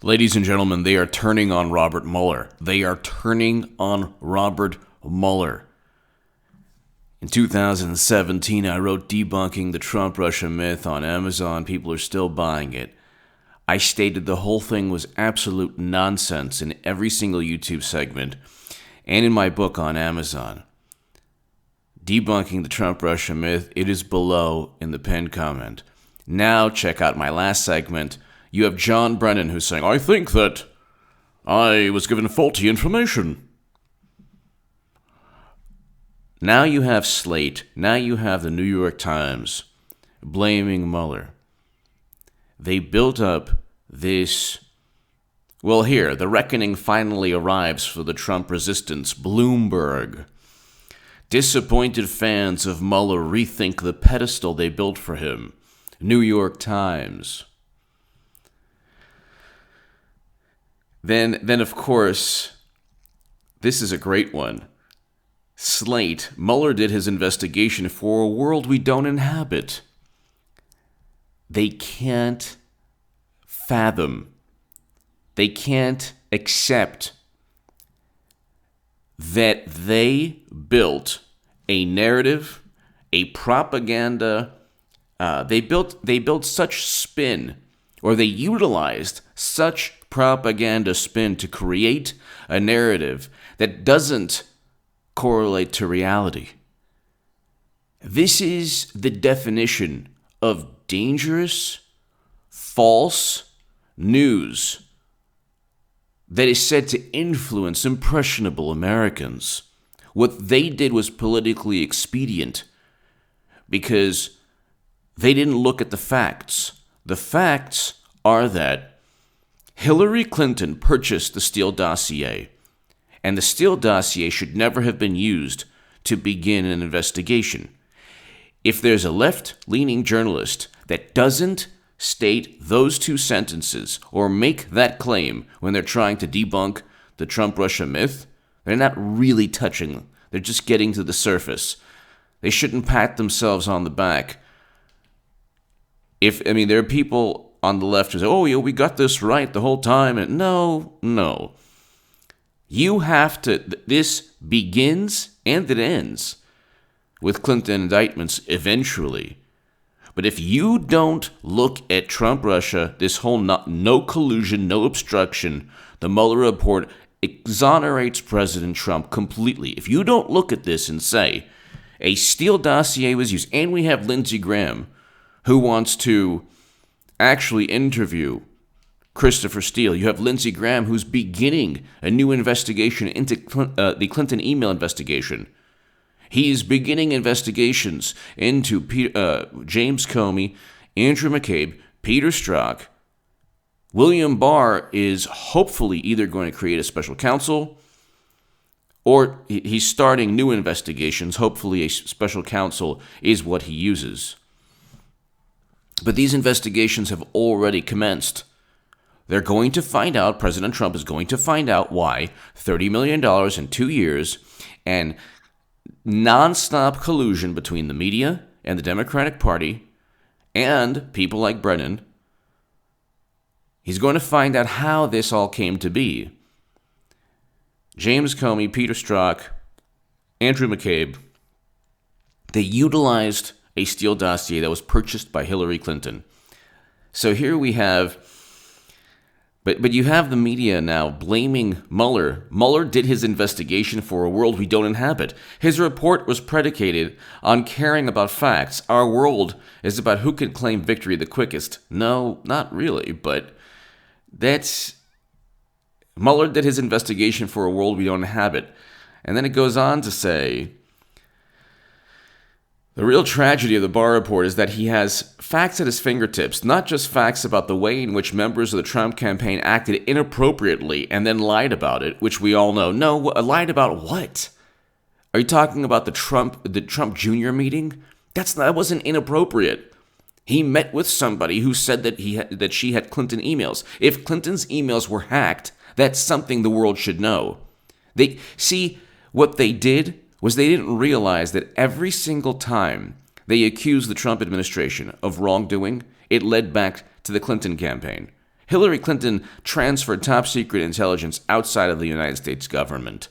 Ladies and gentlemen, they are turning on Robert Mueller. They are turning on Robert Mueller. In 2017, I wrote Debunking the Trump-Russia Myth on Amazon. People are still buying it. I stated the whole thing was absolute nonsense in every single YouTube segment and in my book on Amazon. Debunking the Trump-Russia Myth, it is below in the pinned comment. Now check out my last segment. You have John Brennan who's saying, I think that I was given faulty information. Now you have Slate. Now you have the New York Times blaming Mueller. They built up this... Well, here, the reckoning finally arrives for the Trump resistance. Bloomberg. Disappointed fans of Mueller rethink the pedestal they built for him. New York Times. Then of course, this is a great one. Slate, Mueller did his investigation for a world we don't inhabit. They can't fathom. They can't accept that they built a narrative, a propaganda. They built such spin, or they utilized such propaganda spin to create a narrative that doesn't correlate to reality. This is the definition of dangerous, false news that is said to influence impressionable Americans. What they did was politically expedient because they didn't look at the facts. The facts are that Hillary Clinton purchased the Steele dossier, and the Steele dossier should never have been used to begin an investigation. If there's a left-leaning journalist that doesn't state those two sentences or make that claim when they're trying to debunk the Trump-Russia myth, they're not really touching. They're just getting to the surface. They shouldn't pat themselves on the back. There are people on the left who say, oh, yeah, we got this right the whole time. And no. You have to, this begins and it ends with Clinton indictments eventually. But if you don't look at Trump-Russia, this whole no collusion, no obstruction, the Mueller report exonerates President Trump completely. If you don't look at this and say, a Steele dossier was used, and we have Lindsey Graham, who wants to actually interview Christopher Steele. You have Lindsey Graham, who's beginning a new investigation into the Clinton email investigation. He's beginning investigations into James Comey, Andrew McCabe, Peter Strzok. William Barr is hopefully either going to create a special counsel or he's starting new investigations. Hopefully a special counsel is what he uses. But these investigations have already commenced. They're going to find out, President Trump is going to find out why $30 million in 2 years and nonstop collusion between the media and the Democratic Party and people like Brennan. He's going to find out how this all came to be. James Comey, Peter Strzok, Andrew McCabe, they utilized a Steele dossier that was purchased by Hillary Clinton. So here we have, but you have the media now blaming Mueller. Mueller did his investigation for a world we don't inhabit. His report was predicated on caring about facts. Our world is about who can claim victory the quickest. No, not really, but Mueller did his investigation for a world we don't inhabit. And then it goes on to say, the real tragedy of the Barr report is that he has facts at his fingertips, not just facts about the way in which members of the Trump campaign acted inappropriately and then lied about it, which we all know. No, lied about what? Are you talking about the Trump Jr. meeting? That wasn't inappropriate. He met with somebody who said that she had Clinton emails. If Clinton's emails were hacked, that's something the world should know. What they did was they didn't realize that every single time they accused the Trump administration of wrongdoing, it led back to the Clinton campaign. Hillary Clinton transferred top secret intelligence outside of the United States government.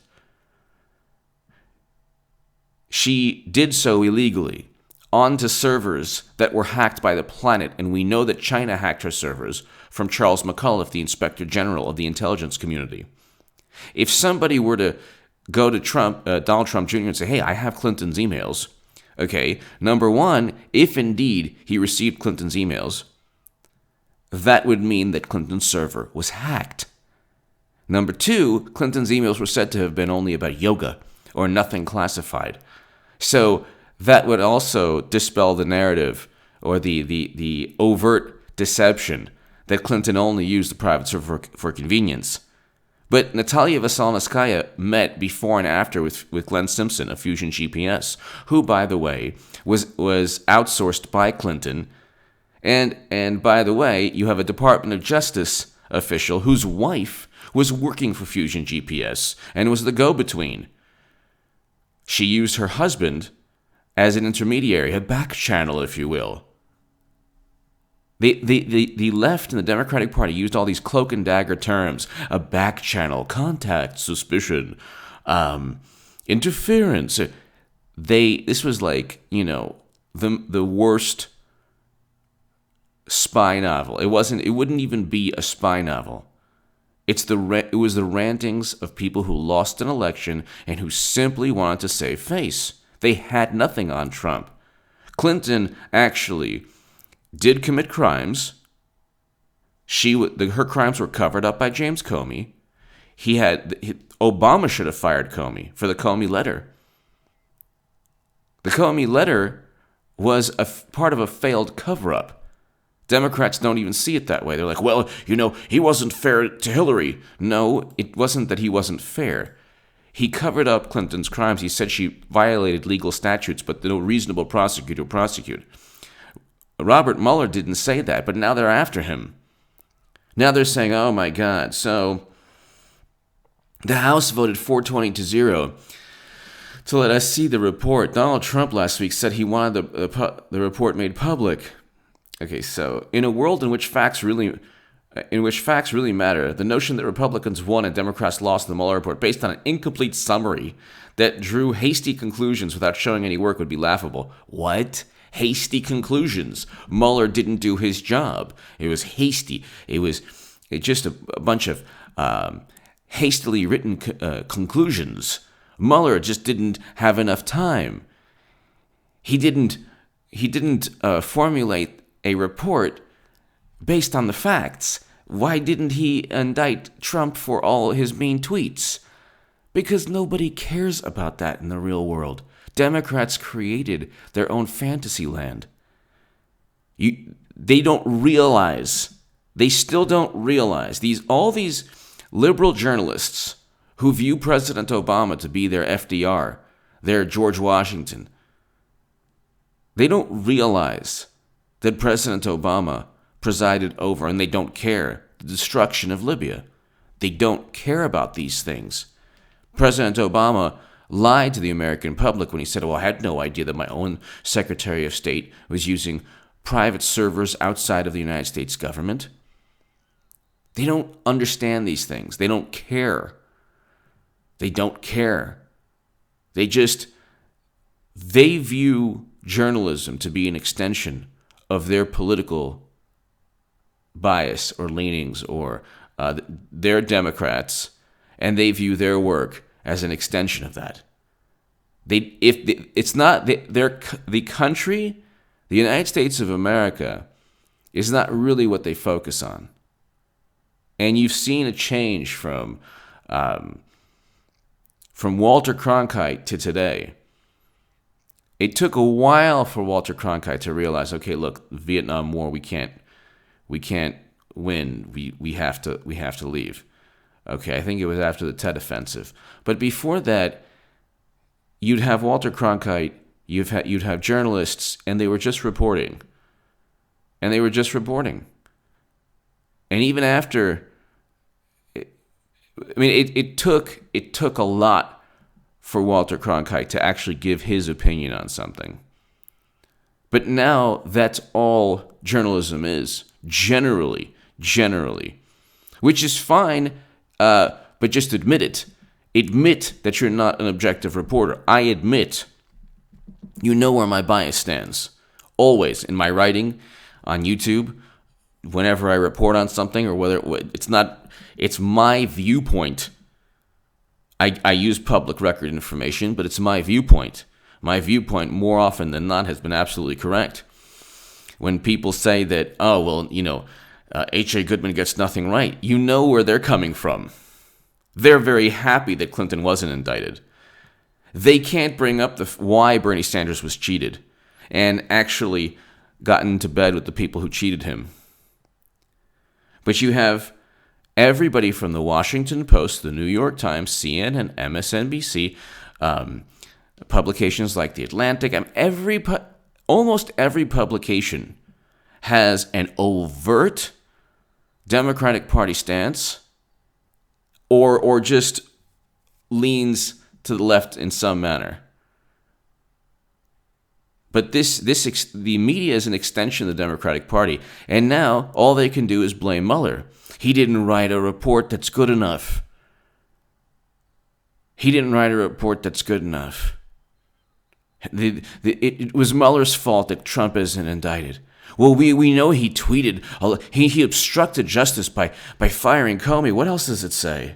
She did so illegally onto servers that were hacked by the planet, and we know that China hacked her servers from Charles McAuliffe, the Inspector General of the intelligence community. If somebody were to go to Donald Trump Jr. and say, hey, I have Clinton's emails, okay, number one, if indeed he received Clinton's emails, that would mean that Clinton's server was hacked. Number two, Clinton's emails were said to have been only about yoga or nothing classified. So that would also dispel the narrative or the overt deception that Clinton only used the private server for convenience. But Natalia Veselnitskaya met before and after with Glenn Simpson of Fusion GPS, who, by the way, was outsourced by Clinton. And by the way, you have a Department of Justice official whose wife was working for Fusion GPS and was the go-between. She used her husband as an intermediary, a back channel, if you will. The left and the Democratic Party used all these cloak and dagger terms: a back channel, contact, suspicion, interference. This was like, the worst spy novel. It wouldn't even be a spy novel. It was the rantings of people who lost an election and who simply wanted to save face. They had nothing on Trump. Clinton actually did commit crimes. Her crimes were covered up by James Comey. Obama should have fired Comey for the Comey letter. The Comey letter was part of a failed cover-up. Democrats don't even see it that way. They're like, well, he wasn't fair to Hillary. No, it wasn't that he wasn't fair. He covered up Clinton's crimes. He said she violated legal statutes, but no reasonable prosecutor would prosecute. Robert Mueller didn't say that, but now they're after him. Now they're saying, oh my God. So the House voted 420-0 to let us see the report. Donald Trump last week said he wanted the report made public. Okay, so in a world in which facts really matter, the notion that Republicans won and Democrats lost in the Mueller report based on an incomplete summary that drew hasty conclusions without showing any work would be laughable. What? Hasty conclusions. Mueller didn't do his job. It was hasty. It was just a bunch of hastily written conclusions. Mueller just didn't have enough time. He didn't formulate a report based on the facts. Why didn't he indict Trump for all his mean tweets? Because nobody cares about that in the real world. Democrats created their own fantasy land. They don't realize, they still don't realize, all these liberal journalists who view President Obama to be their FDR, their George Washington, they don't realize that President Obama presided over, and they don't care, the destruction of Libya. They don't care about these things. President Obama lied to the American public when he said, I had no idea that my own Secretary of State was using private servers outside of the United States government. They don't understand these things. They don't care. They don't care. They view journalism to be an extension of their political bias or leanings, or they're Democrats, and they view their work as an extension of that. The country, the United States of America, is not really what they focus on. And you've seen a change from Walter Cronkite to today. It took a while for Walter Cronkite to realize, okay, look, Vietnam War, we can't win. We have to leave. Okay, I think it was after the Tet Offensive. But before that, you'd have Walter Cronkite, you'd have journalists, and they were just reporting. And even after, it took a lot for Walter Cronkite to actually give his opinion on something. But now that's all journalism is. Generally, generally, which is fine, but just admit it. Admit that you're not an objective reporter. I admit you know where my bias stands. Always in my writing, on YouTube, whenever I report on something, or whether it's my viewpoint. I use public record information, but it's my viewpoint. My viewpoint, more often than not, has been absolutely correct. When people say that, H.A. Goodman gets nothing right, you know where they're coming from. They're very happy that Clinton wasn't indicted. They can't bring up why Bernie Sanders was cheated and actually got into bed with the people who cheated him. But you have everybody from the Washington Post, the New York Times, CNN, MSNBC, publications like The Atlantic, almost every publication has an overt Democratic Party stance or just leans to the left in some manner. But the media is an extension of the Democratic Party, and now all they can do is blame Mueller. He didn't write a report that's good enough. It was Mueller's fault that Trump isn't indicted. Well, we know he tweeted. He obstructed justice by firing Comey. What else does it say?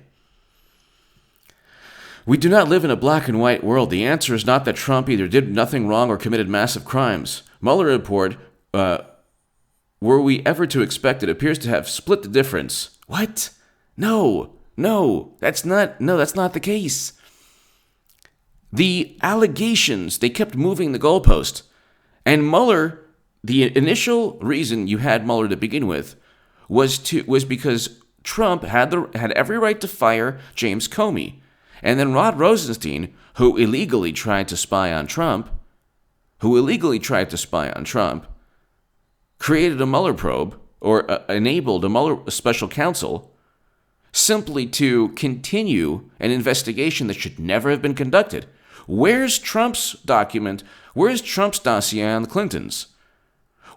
We do not live in a black and white world. The answer is not that Trump either did nothing wrong or committed massive crimes. Mueller Report, were we ever to expect, it appears to have split the difference. What? No, that's not the case. The allegations, they kept moving the goalpost. And Mueller, the initial reason you had Mueller to begin with was because Trump had every right to fire James Comey. And then Rod Rosenstein, who illegally tried to spy on Trump, created a Mueller probe, or enabled a Mueller special counsel, simply to continue an investigation that should never have been conducted. Where's Trump's document? Where's Trump's dossier on the Clintons?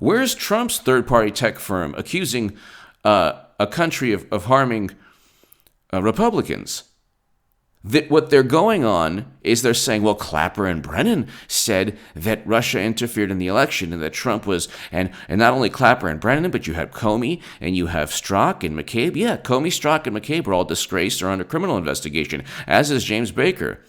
Where's Trump's third-party tech firm accusing a country of harming Republicans? What they're going on is they're saying, well, Clapper and Brennan said that Russia interfered in the election and that Trump was, and not only Clapper and Brennan, but you have Comey and you have Strzok and McCabe. Yeah, Comey, Strzok, and McCabe are all disgraced or under criminal investigation, as is James Baker.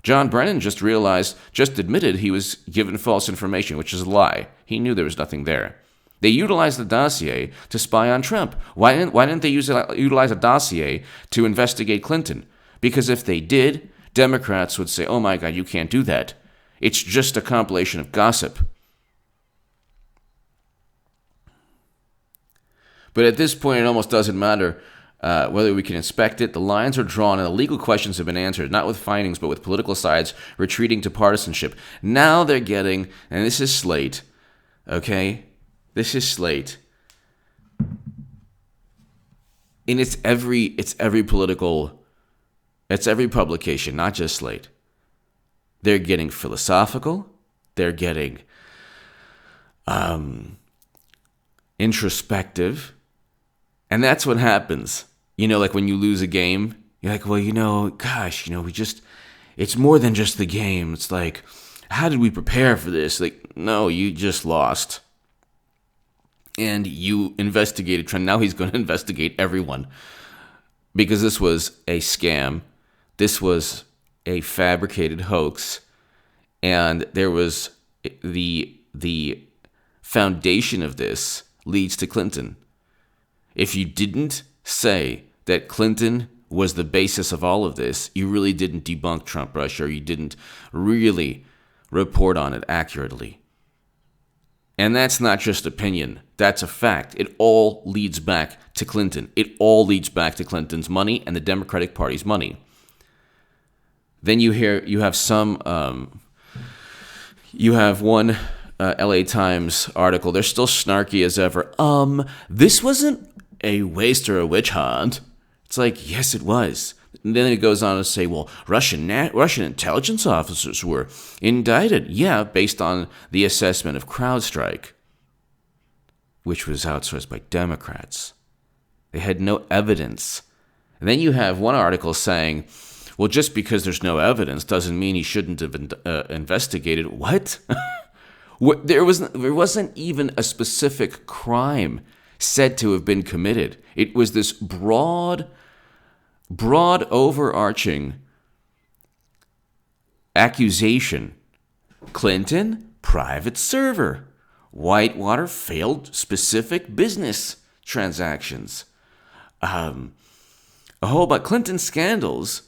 John Brennan just admitted he was given false information, which is a lie. He knew there was nothing there. They utilized the dossier to spy on Trump. Why didn't they utilize a dossier to investigate Clinton? Because if they did, Democrats would say, oh my God, you can't do that. It's just a compilation of gossip. But at this point, it almost doesn't matter whether we can inspect it. The lines are drawn and the legal questions have been answered, not with findings, but with political sides retreating to partisanship. Now they're getting, and this is Slate, okay? This is Slate. And it's every publication, not just Slate. They're getting philosophical. They're getting introspective. And that's what happens. Like when you lose a game, you're like, well, it's more than just the game. It's like, how did we prepare for this? Like, no, you just lost. And you investigated Trump. Now he's going to investigate everyone. Because this was a scam. This was a fabricated hoax, and there was the foundation of this leads to Clinton. If you didn't say that Clinton was the basis of all of this, you really didn't debunk Trump Russia, or you didn't really report on it accurately. And that's not just opinion. That's a fact. It all leads back to Clinton. It all leads back to Clinton's money and the Democratic Party's money. Then you have one LA Times article. They're still snarky as ever. This wasn't a waste or a witch hunt. It's like, yes, it was. And then it goes on to say, well, Russian intelligence officers were indicted. Yeah, based on the assessment of CrowdStrike, which was outsourced by Democrats. They had no evidence. And then you have one article saying, well, just because there's no evidence doesn't mean he shouldn't have investigated. What? There wasn't even a specific crime said to have been committed. It was this broad, overarching accusation. Clinton, private server. Whitewater failed specific business transactions. But Clinton scandals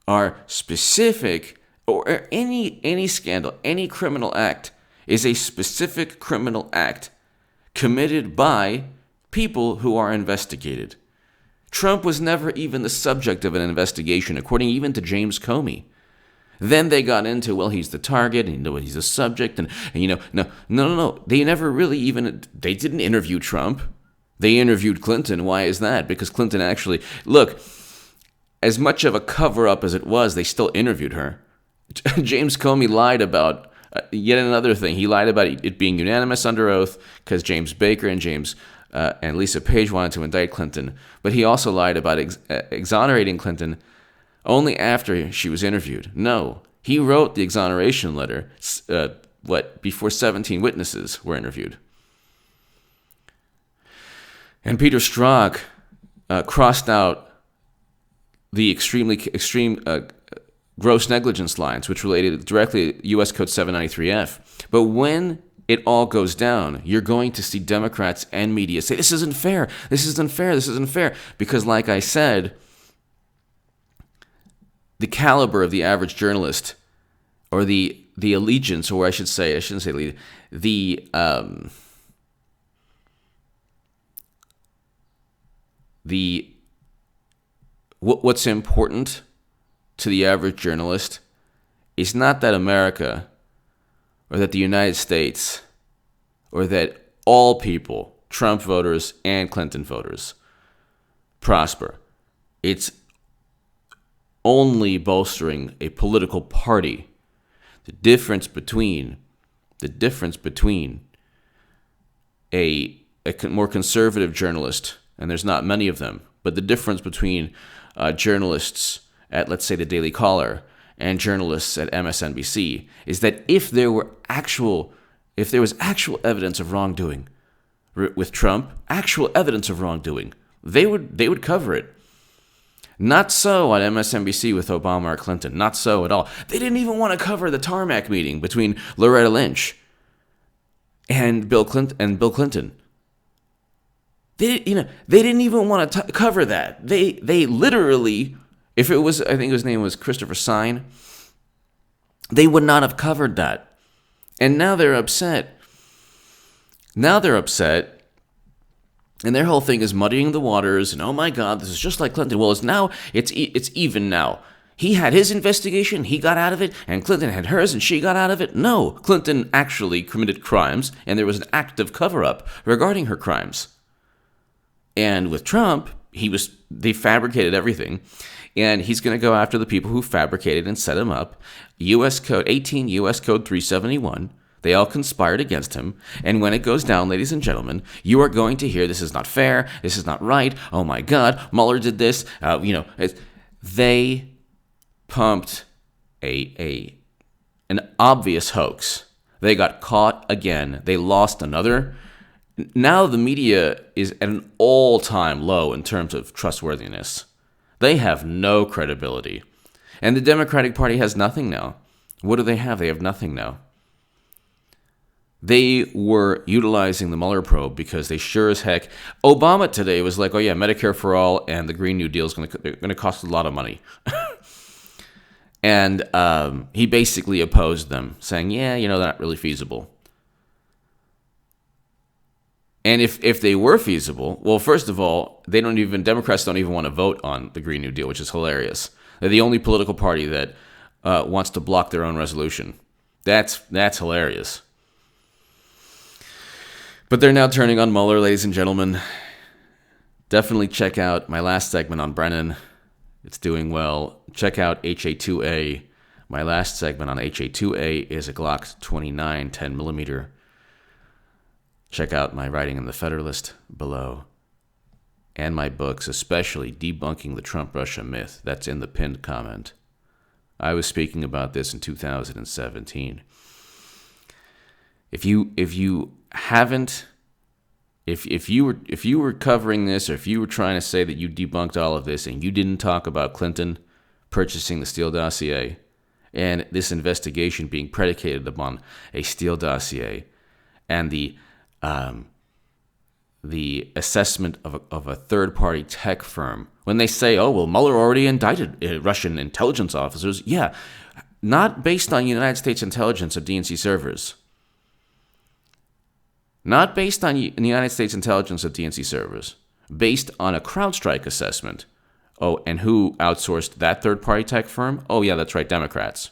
are specific, or any scandal, any criminal act is a specific criminal act committed by people who are investigated. Trump was never even the subject of an investigation, according even to James Comey. Then they got into, well, he's the target, and he's the subject, and no. They never really even, they didn't interview Trump. They interviewed Clinton. Why is that? Because Clinton actually, look, as much of a cover-up as it was, they still interviewed her. James Comey lied about yet another thing. He lied about it being unanimous under oath because James Baker and Lisa Page wanted to indict Clinton. But he also lied about exonerating Clinton only after she was interviewed. No, he wrote the exoneration letter, before 17 witnesses were interviewed. And Peter Strzok crossed out the extreme gross negligence lines, which related directly to U.S. Code 793F. But when it all goes down, you're going to see Democrats and media say, this isn't fair, this isn't fair, this isn't fair. Because like I said, the caliber of the average journalist, or the allegiance, or I shouldn't say allegiance, what's important to the average journalist is not that America, or that the United States, or that all people, Trump voters and Clinton voters, prosper. It's only bolstering a political party. The difference between a more conservative journalist, and there's not many of them, but the difference between journalists at, let's say, the Daily Caller and journalists at MSNBC is that if there was actual evidence of wrongdoing with Trump, actual evidence of wrongdoing, they would cover it. Not so on MSNBC with Obama or Clinton. Not so at all. They didn't even want to cover the tarmac meeting between Loretta Lynch and Bill Clinton. They didn't even want to cover that. They literally, if it was, I think his name was Christopher Sine, they would not have covered that. And now they're upset. And their whole thing is muddying the waters, and oh my God, this is just like Clinton. Well, it's even now. He had his investigation, he got out of it, and Clinton had hers, and she got out of it. No, Clinton actually committed crimes, and there was an active cover-up regarding her crimes. And with Trump, they fabricated everything, and he's going to go after the people who fabricated and set him up. U.S. Code 18, U.S. Code 371. They all conspired against him. And when it goes down, ladies and gentlemen, you are going to hear, this is not fair, this is not right, oh my God, Mueller did this. They pumped an obvious hoax. They got caught again. They lost another. Now the media is at an all-time low in terms of trustworthiness. They have no credibility. And the Democratic Party has nothing now. What do they have? They have nothing now. They were utilizing the Mueller probe because they sure as heck... Obama today was like, oh yeah, Medicare for all and the Green New Deal is going to cost a lot of money. And he basically opposed them, saying, yeah, they're not really feasible. And if they were feasible, well, first of all, Democrats don't even want to vote on the Green New Deal, which is hilarious. They're the only political party that wants to block their own resolution. That's hilarious. But they're now turning on Mueller, ladies and gentlemen. Definitely check out my last segment on Brennan. It's doing well. Check out HA2A. My last segment on HA2A is a Glock 29 10mm. Check out my writing in the Federalist below. and my books, especially Debunking the Trump-Russia Myth. That's in the pinned comment. I was speaking about this in 2017. If you were covering this, or if you were trying to say that you debunked all of this and you didn't talk about Clinton purchasing the Steele dossier and this investigation being predicated upon a Steele dossier and the assessment of a third-party tech firm, when they say, oh, well, Mueller already indicted Russian intelligence officers, yeah, not based on United States intelligence or DNC servers. Not based on the United States intelligence or DNC servers. Based on a CrowdStrike assessment. Oh, and who outsourced that third-party tech firm? Oh, yeah, that's right, Democrats.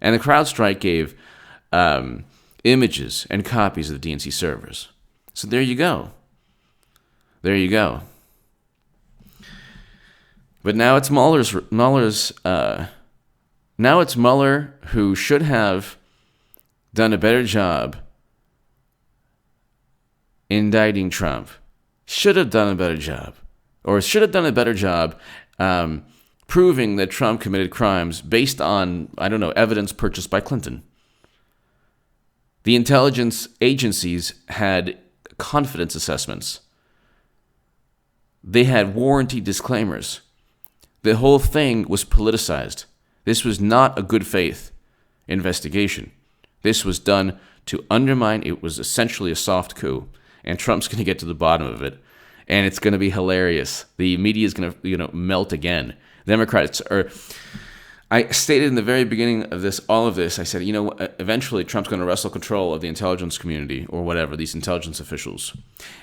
And the CrowdStrike gave images and copies of the DNC servers. So there you go. There you go. But now it's now it's Mueller who should have done a better job indicting Trump. Should have done a better job. Or should have done a better job proving that Trump committed crimes based on, evidence purchased by Clinton. The intelligence agencies had confidence assessments. They had warranty disclaimers. The whole thing was politicized. This was not a good faith investigation. This was done to undermine. It was essentially a soft coup, and Trump's going to get to the bottom of it, and it's going to be hilarious. The media is going to, melt again. Democrats are. I stated in the very beginning of all of this, I said, eventually Trump's going to wrestle control of the intelligence community or whatever, these intelligence officials.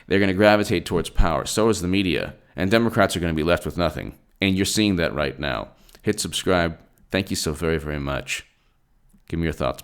They're going to gravitate towards power. So is the media. And Democrats are going to be left with nothing. And you're seeing that right now. Hit subscribe. Thank you so very, very much. Give me your thoughts.